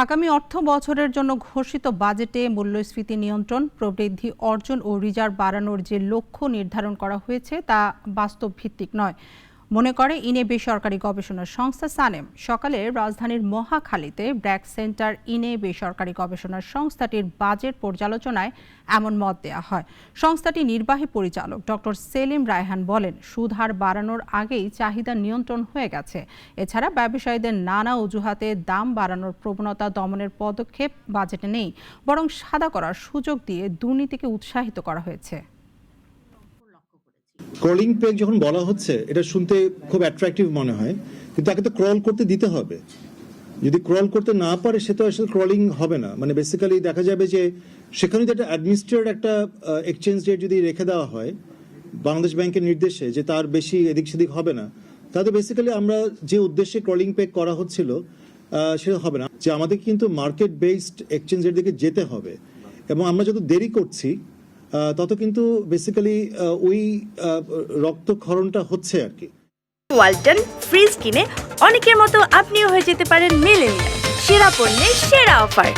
আগামী অর্থ বছরের জন্য ঘোষিত বাজেটে মূল্যস্ফীতি নিয়ন্ত্রণ, প্রবৃদ্ধি অর্জন ও রিজার্ভ বাড়ানোর যে লক্ষ্য নির্ধারণ করা হয়েছে তা বাস্তব ভিত্তিক নয় মনে করে ইনে বেসরকারি গবেষণা সংস্থা সানেম। সকালে রাজধানীর মহাখালীতে ব্র্যাক সেন্টার ইনে বেসরকারি গবেষণা সংস্থাটির বাজেট পর্যালোচনায় এমন মত দেওয়া হয়। সংস্থাটির নির্বাহী পরিচালক ডক্টর সেলিম রায়হান বলেন, সুদ হার বাড়ানোর আগেই চাহিদা নিয়ন্ত্রণ হয়ে গেছে। এছাড়া ব্যবসায়ীদের নানা অজুহাতে দাম বাড়ানোর প্রবণতা দমনের পদক্ষেপ বাজেটে নেই, বরং সাদা করার সুযোগ দিয়ে দুর্নীতিকে উৎসাহিত করা হয়েছে। ক্রলিং পেগ যখন বলা হচ্ছে, এটা শুনতে খুব অ্যাট্রাকটিভ মনে হয়, কিন্তু তাকে তো ক্রল করতে দিতে হবে। যদি ক্রল করতে না পারে সে তো আসলে ক্রলিং হবে না। মানে বেসিক্যালি দেখা যাবে যে সেখানে যদি একটা অ্যাডমিনিস্ট্রেটেড একটা এক্সচেঞ্জ রেট যদি রেখে দেওয়া হয় বাংলাদেশ ব্যাংকের নির্দেশে, যে তার বেশি এদিক সেদিক হবে না, তাহলে বেসিক্যালি আমরা যে উদ্দেশ্যে ক্রলিং পেগ করা হচ্ছিল সেটা হবে না। যে আমাদের কিন্তু মার্কেট বেসড এক্সচেঞ্জের দিকে যেতে হবে, এবং আমরা যত দেরি করছি তত কিন্তু বেসিক্যালি ওই রক্তক্ষরণটা হচ্ছে আর কি। ওয়ালটন ফ্রিজ কিনে অনেকের মতো আপনিও হয়ে যেতে পারেন মিলেনিয়াল। সেরা পণ্যের সেরা অফার।